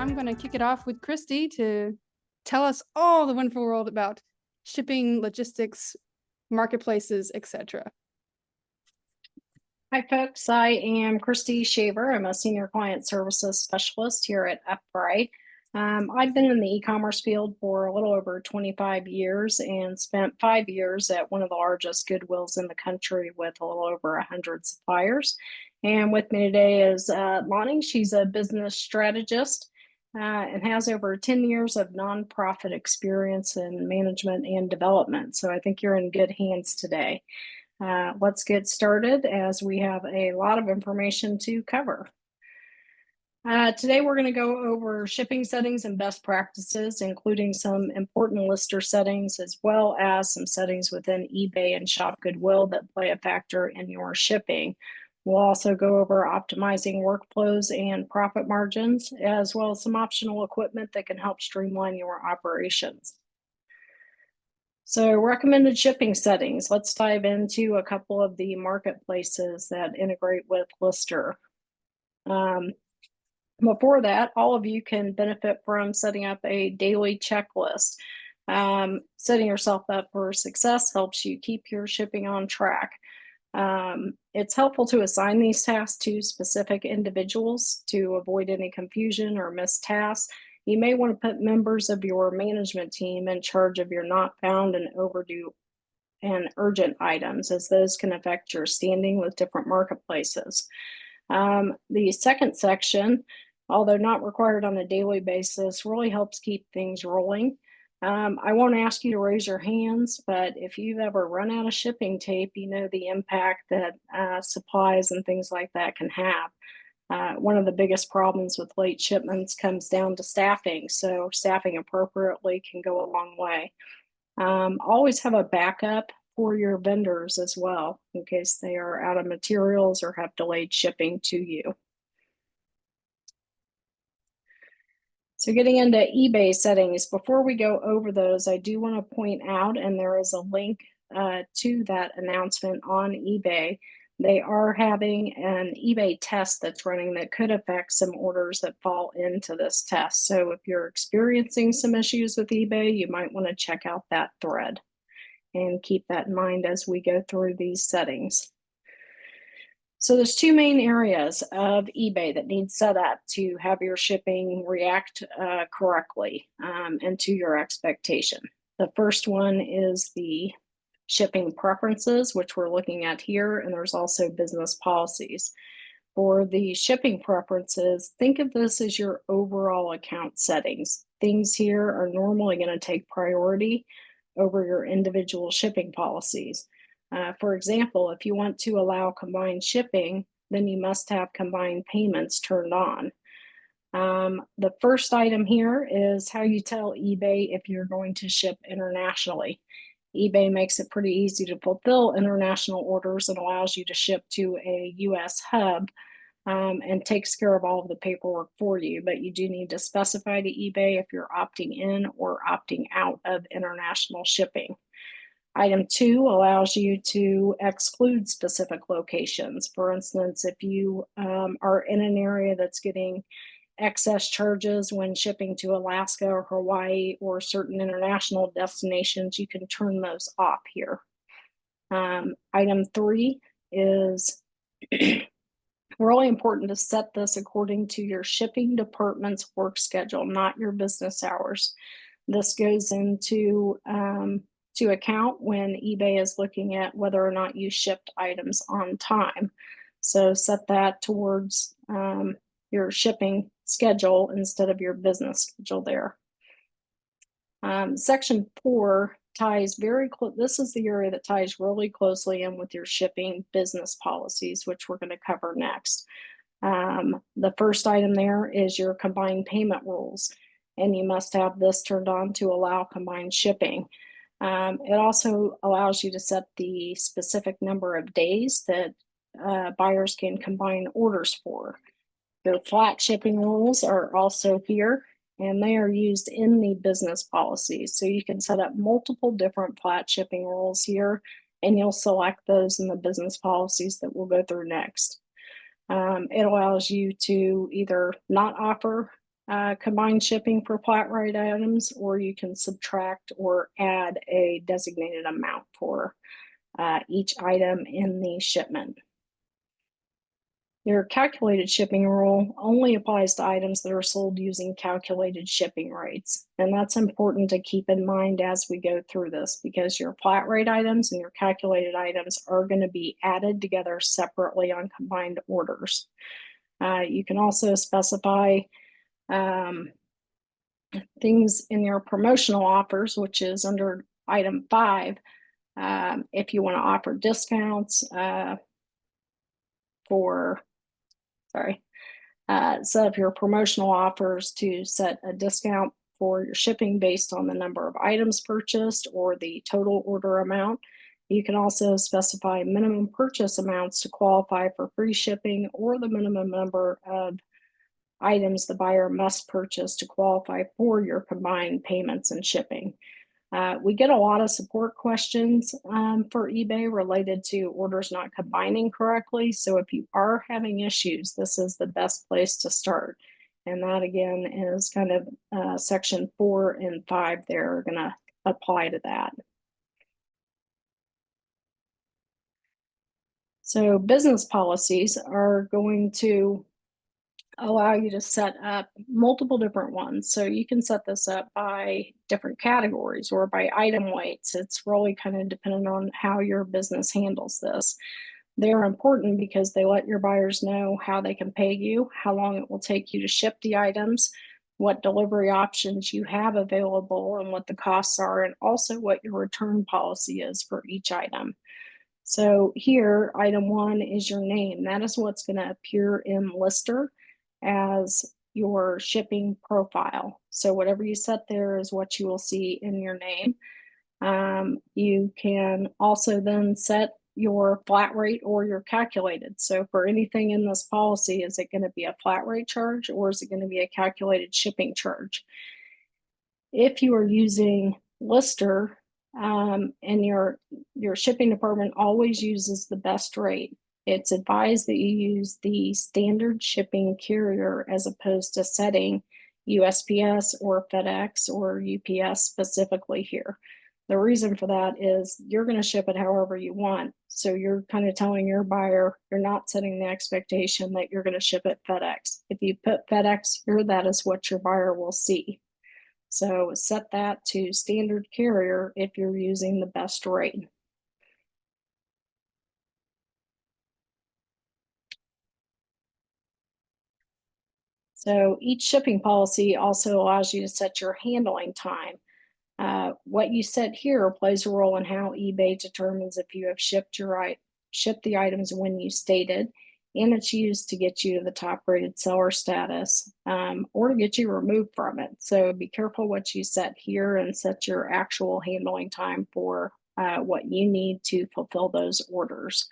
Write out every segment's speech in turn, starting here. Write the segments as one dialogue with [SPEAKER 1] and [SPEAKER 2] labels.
[SPEAKER 1] I'm going to kick it off with Christy to tell us all the wonderful world about shipping, logistics, marketplaces, etc.
[SPEAKER 2] Hi, folks. I am Christy Shaver. I'm a senior client services specialist here at Upbright. I've been in the e-commerce field for a little over 25 years and spent 5 years at one of the largest Goodwills in the country with a little over 100 suppliers. And with me today is Lonnie. She's a business strategist and has over 10 years of nonprofit experience in management and development. So I think you're in good hands today. Let's get started as we have a lot of information to cover. Today we're going to go over shipping settings and best practices, including some important lister settings, as well as some settings within eBay and Shop Goodwill that play a factor in your shipping. We'll also go over optimizing workflows and profit margins, as well as some optional equipment that can help streamline your operations. So recommended shipping settings. Let's dive into a couple of the marketplaces that integrate with Lister. Before that, all of you can benefit from setting up a daily checklist. Setting yourself up for success helps you keep your shipping on track. It's helpful to assign these tasks to specific individuals to avoid any confusion or missed tasks. You may want to put members of your management team in charge of your not found and overdue and urgent items, as those can affect your standing with different marketplaces. The second section, although not required on a daily basis, really helps keep things rolling. I won't ask you to raise your hands, but if you've ever run out of shipping tape, you know the impact that supplies and things like that can have. One of the biggest problems with late shipments comes down to staffing, so staffing appropriately can go a long way. Always have a backup for your vendors as well, in case they are out of materials or have delayed shipping to you. So getting into eBay settings, before we go over those, I do want to point out, and there is a link to that announcement on eBay. They are having an eBay test that's running that could affect some orders that fall into this test. So if you're experiencing some issues with eBay, you might want to check out that thread and keep that in mind as we go through these settings. So there's two main areas of eBay that need set up to have your shipping react correctly and to your expectation. The first one is the shipping preferences, which we're looking at here, and there's also business policies. For the shipping preferences, think of this as your overall account settings. Things here are normally going to take priority over your individual shipping policies. For example, if you want to allow combined shipping, then you must have combined payments turned on. The first item here is how you tell eBay if you're going to ship internationally. eBay makes it pretty easy to fulfill international orders and allows you to ship to a US hub and takes care of all of the paperwork for you. But you do need to specify to eBay if you're opting in or opting out of international shipping. Item 2 allows you to exclude specific locations. For instance, if you are in an area that's getting excess charges when shipping to Alaska or Hawaii or certain international destinations, you can turn those off here. Item 3 is really important to set this according to your shipping department's work schedule, not your business hours. This goes into to account when eBay is looking at whether or not you shipped items on time. So set that towards your shipping schedule instead of your business schedule there. Section 4 ties very close. This is the area that ties really closely in with your shipping business policies, which we're going to cover next. The first item there is your combined payment rules, and you must have this turned on to allow combined shipping. It also allows you to set the specific number of days that buyers can combine orders for. Your flat shipping rules are also here, and they are used in the business policies. So you can set up multiple different flat shipping rules here, and you'll select those in the business policies that we'll go through next. It allows you to either not offer combined shipping for flat rate items, or you can subtract or add a designated amount for each item in the shipment. Your calculated shipping rule only applies to items that are sold using calculated shipping rates. And that's important to keep in mind as we go through this, because your flat rate items and your calculated items are going to be added together separately on combined orders. You can also specify things in your promotional offers, which is under item 5. If you want to offer discounts set up your promotional offers to set a discount for your shipping based on the number of items purchased or the total order amount. You can also specify minimum purchase amounts to qualify for free shipping, or the minimum number of items the buyer must purchase to qualify for your combined payments and shipping. We get a lot of support questions for eBay related to orders not combining correctly. So if you are having issues, this is the best place to start. And that again is kind of section 4 and 5 there are going to apply to that. So business policies are going to allow you to set up multiple different ones. So you can set this up by different categories or by item weights. It's really kind of dependent on how your business handles this. They're important because they let your buyers know how they can pay you, how long it will take you to ship the items, what delivery options you have available, and what the costs are, and also what your return policy is for each item. So here, item 1 is your name. That is what's going to appear in Lister as your shipping profile. So whatever you set there is what you will see in your name. You can also then set your flat rate or your calculated. So for anything in this policy, is it going to be a flat rate charge, or is it going to be a calculated shipping charge? If you are using Lister and your shipping department always uses the best rate, it's advised that you use the standard shipping carrier as opposed to setting USPS or FedEx or UPS specifically here. The reason for that is you're going to ship it however you want. So you're kind of telling your buyer, you're not setting the expectation that you're going to ship it FedEx. If you put FedEx here, that is what your buyer will see. So set that to standard carrier if you're using the best rate. So each shipping policy also allows you to set your handling time. What you set here plays a role in how eBay determines if you have shipped the items when you stated, and it's used to get you to the top rated seller status or to get you removed from it. So be careful what you set here and set your actual handling time for what you need to fulfill those orders.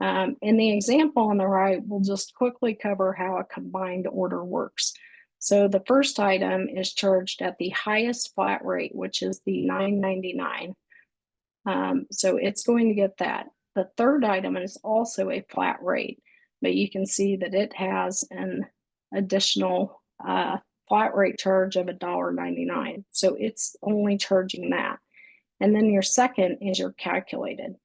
[SPEAKER 2] In the example on the right, we'll just quickly cover how a combined order works. So the first item is charged at the highest flat rate, which is the $9.99. So it's going to get that. The third item is also a flat rate, but you can see that it has an additional flat rate charge of $1.99. So it's only charging that. And then your second is your calculated.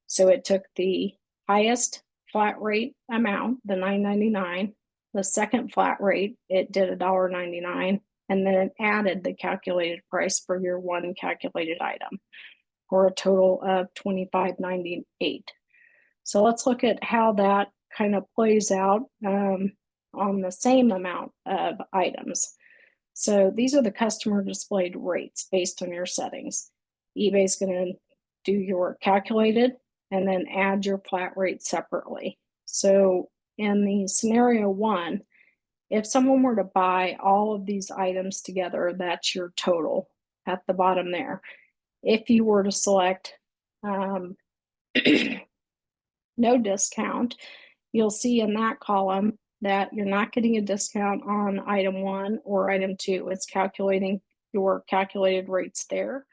[SPEAKER 2] So it took the highest flat rate amount, the $9.99, the second flat rate, it did $1.99, and then it added the calculated price for your one calculated item for a total of $25.98. So let's look at how that kind of plays out on the same amount of items. So these are the customer displayed rates based on your settings. eBay's going to do your calculated and then add your flat rate separately. So in the scenario 1, if someone were to buy all of these items together, that's your total at the bottom there. If you were to select no discount, you'll see in that column that you're not getting a discount on item 1 or item 2. It's calculating your calculated rates there.